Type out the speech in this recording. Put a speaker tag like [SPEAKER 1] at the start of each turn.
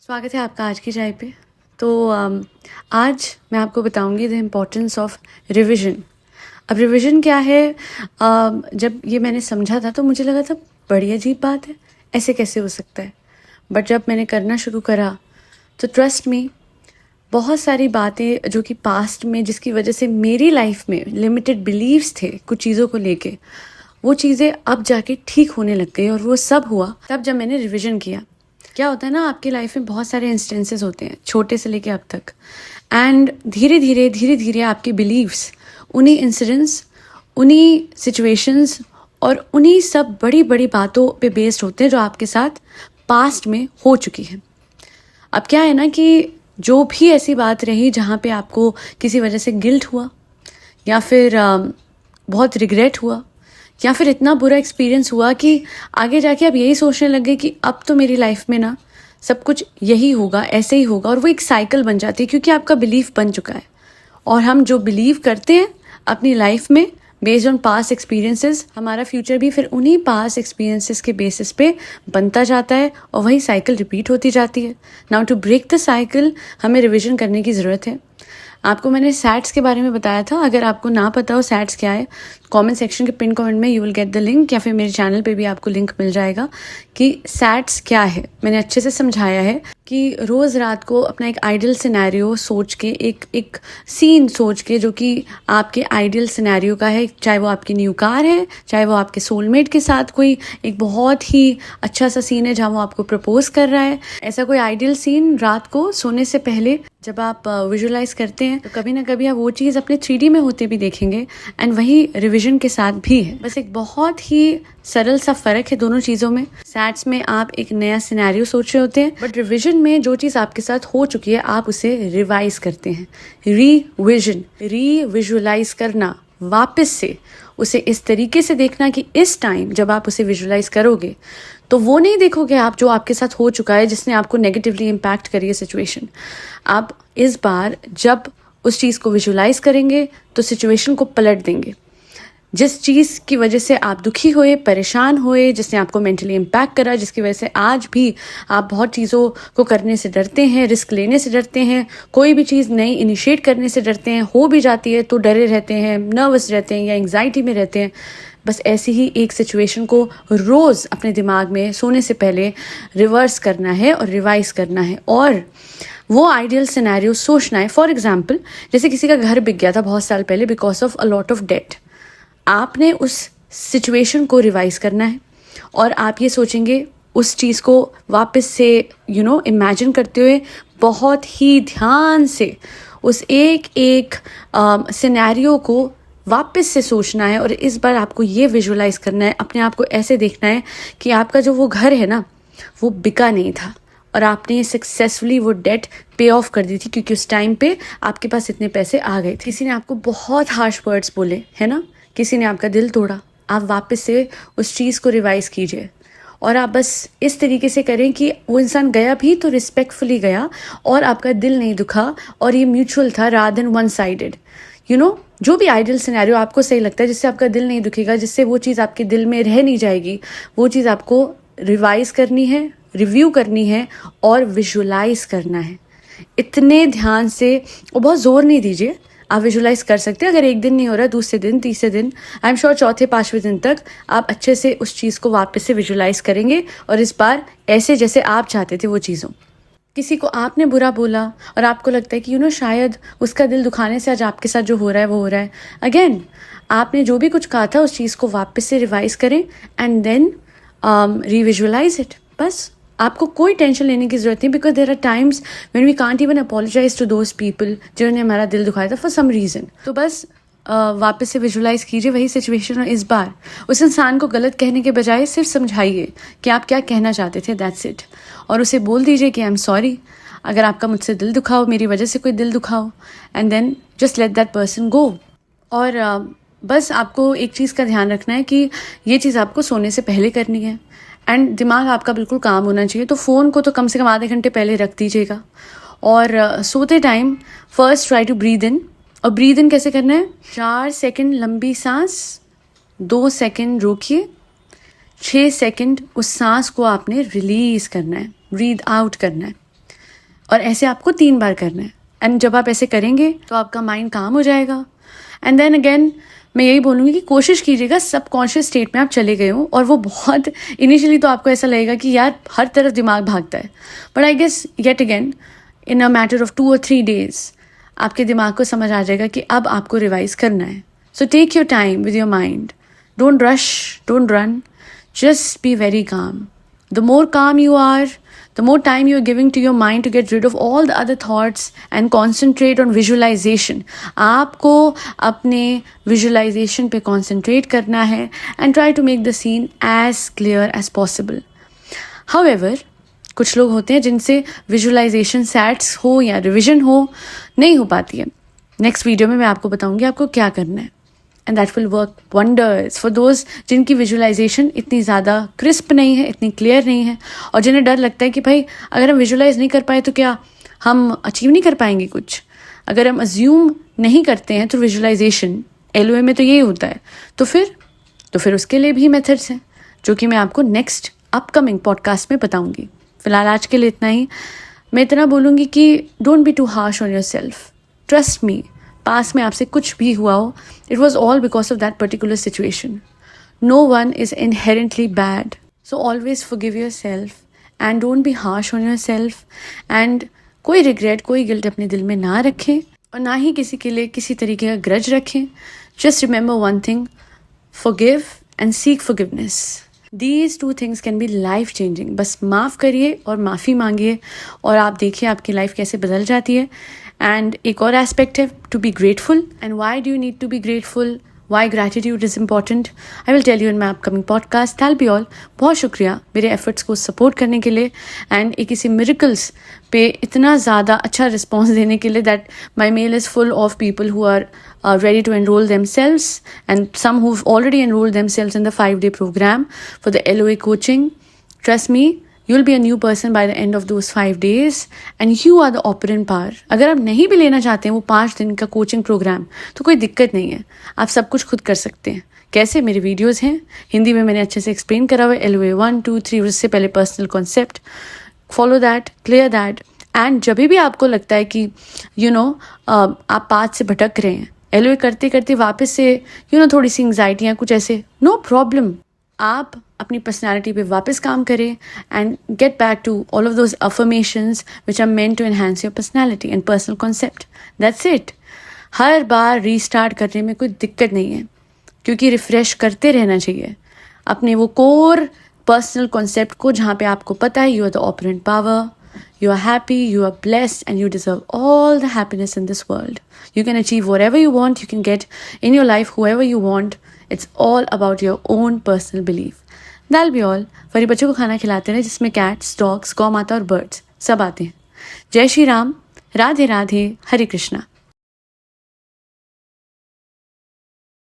[SPEAKER 1] स्वागत है आपका आज की चाय पे। तो आज मैं आपको बताऊंगी द इम्पोर्टेंस ऑफ रिविज़न। अब रिविज़न क्या है? जब ये मैंने समझा था तो मुझे लगा था बड़ी अजीब बात है, ऐसे कैसे हो सकता है। बट जब मैंने करना शुरू करा तो ट्रस्ट मी, बहुत सारी बातें जो कि पास्ट में जिसकी वजह से मेरी लाइफ में लिमिटेड बिलीव्स थे कुछ चीज़ों को लेके, वो चीज़ें अब जाके ठीक होने लग गई। और वो सब हुआ तब जब मैंने रिविज़न किया। क्या होता है ना, आपकी लाइफ में बहुत सारे इंस्टेंसेस होते हैं छोटे से लेके अब तक, एंड धीरे धीरे आपके बिलीव्स उन्हीं इंसिडेंट्स, उन्हीं सिचुएशंस और उन्हीं सब बड़ी बड़ी बातों पे बेस्ड होते हैं जो आपके साथ पास्ट में हो चुकी है। अब क्या है ना कि जो भी ऐसी बात रही जहाँ पे आपको किसी वजह से गिल्ट हुआ या फिर बहुत रिग्रेट हुआ या फिर इतना बुरा एक्सपीरियंस हुआ कि आगे जाके आप यही सोचने लगे कि अब तो मेरी लाइफ में ना सब कुछ यही होगा, ऐसे ही होगा, और वो एक साइकिल बन जाती है क्योंकि आपका बिलीफ बन चुका है। और हम जो बिलीव करते हैं अपनी लाइफ में बेस्ड ऑन पास्ट एक्सपीरियंसेस, हमारा फ्यूचर भी फिर उन्हीं पास्ट एक्सपीरियंसेस के बेसिस पे बनता जाता है और वही साइकिल रिपीट होती जाती है। Now to break the cycle हमें रिविजन करने की ज़रूरत है। आपको मैंने सैट्स के बारे में बताया था। अगर आपको ना पता हो सैट्स क्या है, कमेंट सेक्शन के पिन कमेंट में you will get the link, या फिर मेरे चैनल पे भी आपको लिंक मिल जाएगा कि सैट्स क्या है। मैंने अच्छे से समझाया है कि रोज़ रात को अपना एक आइडियल सिनेरियो सोच के, एक सीन सोच के जो कि आपके आइडियल सिनेरियो का है, चाहे वो आपकी न्यू कार है, चाहे वो आपके सोलमेट के साथ कोई एक बहुत ही अच्छा सा सीन है जहाँ वो आपको प्रपोज कर रहा है, ऐसा कोई आइडियल सीन रात को सोने से पहले जब आप विजुअलाइज करते हैं तो कभी ना कभी आप वो चीज़ अपने 3D में होते भी देखेंगे। एंड वही रिविजन के साथ भी है, बस एक बहुत ही सरल सा फ़र्क है दोनों चीज़ों में। सैट्स में आप एक नया सिनेरियो सोच रहे होते हैं, बट रिविजन में जो चीज़ आपके साथ हो चुकी है आप उसे रिवाइज करते हैं। रीविजन, रीविजुअलाइज करना, वापस से उसे इस तरीके से देखना कि इस टाइम जब आप उसे विजुअलाइज करोगे तो वो नहीं देखोगे आप जो आपके साथ हो चुका है जिसने आपको नेगेटिवली इम्पैक्ट करी है सिचुएशन। आप इस बार जब उस चीज़ को विजुअलाइज करेंगे तो सिचुएशन को पलट देंगे। जिस चीज़ की वजह से आप दुखी हुए, परेशान हुए, जिसने आपको मेंटली इम्पैक्ट करा, जिसकी वजह से आज भी आप बहुत चीज़ों को करने से डरते हैं, रिस्क लेने से डरते हैं, कोई भी चीज़ नई इनिशिएट करने से डरते हैं, हो भी जाती है तो डरे रहते हैं, नर्वस रहते हैं या एंग्जाइटी में रहते हैं। बस ऐसी ही एक सिचुएशन को रोज़ अपने दिमाग में सोने से पहले रिवर्स करना है और रिवाइज करना है और वो आइडियल सिनेरियो सोचना है। फॉर एग्जाम्पल, जैसे किसी का घर बिक गया था बहुत साल पहले because of a lot of debt. आपने उस सिचुएशन को रिवाइज करना है और आप ये सोचेंगे उस चीज़ को वापस से इमेजिन करते हुए बहुत ही ध्यान से उस एक सिनेरियो को वापस से सोचना है। और इस बार आपको ये विजुअलाइज करना है, अपने आप को ऐसे देखना है कि आपका जो वो घर है ना वो बिका नहीं था और आपने सक्सेसफुली वो डेट पे ऑफ कर दी थी क्योंकि उस टाइम पे आपके पास इतने पैसे आ गए थे। किसी ने आपको बहुत हार्श वर्ड्स बोले है ना, किसी ने आपका दिल तोड़ा, आप वापस से उस चीज़ को रिवाइज कीजिए और आप बस इस तरीके से करें कि वो इंसान गया भी तो रिस्पेक्टफुली गया और आपका दिल नहीं दुखा और ये म्यूचुअल था रादर देन वन साइडेड। जो भी आइडियल सिनेरियो आपको सही लगता है, जिससे आपका दिल नहीं दुखेगा, जिससे वो चीज़ आपके दिल में रह नहीं जाएगी, वो चीज़ आपको रिवाइज करनी है, रिव्यू करनी है और विजुअलाइज करना है। इतने ध्यान से और बहुत ज़ोर नहीं दीजिए, आप विजुअलाइज कर सकते हैं। अगर एक दिन नहीं हो रहा, दूसरे दिन, तीसरे दिन, आई एम श्योर चौथे पाँचवें दिन तक आप अच्छे से उस चीज़ को वापस से विजुअलाइज करेंगे और इस बार ऐसे जैसे आप चाहते थे वो चीज़ों। किसी को आपने बुरा बोला और आपको लगता है कि शायद उसका दिल दुखाने से आज आपके साथ जो हो रहा है वो हो रहा है। अगेन, आपने जो भी कुछ कहा था उस चीज़ को वापस से रिवाइज करें एंड देन रीविजुअलाइज इट। बस आपको कोई टेंशन लेने की ज़रूरत नहीं, because there are times when we can't even apologise to those people जिन्होंने हमारा दिल दुखाया था फॉर सम रीज़न। तो बस वापस से विजुअलाइज कीजिए वही सिचुएशन और इस बार उस इंसान को गलत कहने के बजाय सिर्फ समझाइए कि आप क्या कहना चाहते थे, दैट्स इट। और उसे बोल दीजिए कि आई एम सॉरी अगर आपका मुझसे दिल दुखा हो, मेरी वजह से कोई दिल दुखा हो, and then just let that person go. और बस आपको एक चीज़ का ध्यान रखना है कि ये चीज़ आपको सोने से पहले करनी है एंड दिमाग आपका बिल्कुल काम होना चाहिए। तो फ़ोन को तो कम से कम आधे घंटे पहले रख दीजिएगा और सोते time first try to breathe in. और ब्रीद इन कैसे करना है? 4 सेकंड लंबी सांस, 2 सेकंड रोकिए, 6 सेकंड उस सांस को आपने रिलीज़ करना है, ब्रीद आउट करना है। और ऐसे आपको 3 बार करना है। एंड जब आप ऐसे करेंगे तो आपका माइंड काम हो जाएगा। एंड देन अगेन मैं यही बोलूँगी कि कोशिश कीजिएगा सबकॉन्शियस स्टेट में आप चले गए हो, और वो बहुत इनिशियली तो आपको ऐसा लगेगा कि यार हर तरफ दिमाग भागता है, but I guess yet again in a matter of 2 और 3 days आपके दिमाग को समझ आ जाएगा कि अब आपको रिवाइज करना है। So take your time with your mind, don't rush, don't run, just be very calm. The more calm you are, the more time you are giving to your mind to get rid of all the other thoughts and concentrate on visualization. आपको अपने visualization पे concentrate करना है and try to make the scene as clear as possible. However, कुछ लोग होते हैं जिनसे visualization sets हो या revision हो नहीं हो पाती है। नेक्स्ट वीडियो में मैं आपको बताऊंगी आपको क्या करना है। And that will work wonders for those जिनकी विजुअलाइजेशन इतनी ज़्यादा क्रिस्प नहीं है, इतनी क्लियर नहीं है, और जिन्हें डर लगता है कि भाई अगर हम विजुअलाइज नहीं कर पाए तो क्या हम अचीव नहीं कर पाएंगे कुछ। अगर हम अज्यूम नहीं करते हैं तो विजुअलाइजेशन LOA में तो यही होता है। तो फिर उसके लिए भी मेथड्स हैं जो कि मैं आपको नेक्स्ट अपकमिंग पॉडकास्ट में बताऊंगी। फिलहाल आज के लिए इतना ही। मैं इतना बोलूँगी कि don't be too harsh on yourself. Trust me, past में आपसे कुछ भी हुआ हो, it was all because of that particular situation. No one is inherently bad, so always forgive yourself and don't be harsh on yourself. And कोई regret, कोई guilt अपने दिल में ना रखें, और ना ही किसी के लिए किसी तरीके का ग्रज रखें। Just remember one thing, forgive and seek forgiveness. These 2 things can be life changing. बस माफ़ करिए और माफ़ी मांगिए, और आप देखिए आपकी लाइफ कैसे बदल जाती है। एंड एक और एस्पेक्ट है to be grateful. And why do you need to be grateful, why gratitude is important, I will tell you in my upcoming podcast. That be all. बहुत शुक्रिया मेरे एफर्ट्स को सपोर्ट करने के लिए एंड एक किसी मिरेकल्स पे इतना ज़्यादा अच्छा रिस्पॉन्स देने के लिए। That my mail is full of people who are ready to enroll themselves, and some who've already enrolled themselves in the 5-day program for the LOA coaching. Trust me, you'll be a new person by the end of those 5 days, and you are the operant power. अगर आप नहीं भी लेना चाहते हैं वो 5 दिन का कोचिंग प्रोग्राम, तो कोई दिक्कत नहीं है, आप सब कुछ खुद कर सकते हैं। कैसे? मेरे वीडियोज़ हैं हिंदी में, मैंने अच्छे से एक्सप्लेन करा हुआ है LOA 1, 2, 3, उससे पहले personal concept. Follow that, clear that. And जब भी आपको लगता है कि आप पाथ से भटक रहे हैं, LOA करते करते वापस से थोड़ी सी एंग्जाइटियाँ कुछ ऐसे, नो प्रॉब्लम, आप अपनी पर्सनालिटी पे वापस काम करें and get back to all of those affirmations which are meant to enhance your personality and personal concept. That's it. हर बार रीस्टार्ट करने में कोई दिक्कत नहीं है, क्योंकि रिफ्रेश करते रहना चाहिए अपने वो कोर पर्सनल कॉन्सेप्ट को, जहाँ पे आपको पता है you are the operant power, you are happy, you are blessed, and you deserve all the happiness in this world. You can achieve whatever you want, you can get in your life whoever you want. It's all about your own personal belief. That'll be all. फरी बच्चों को खाना खिलाते हैं जिसमें cats, dogs, गौ माता और बर्ड्स सब आते हैं। जय श्री राम, राधे राधे, हरे कृष्णा।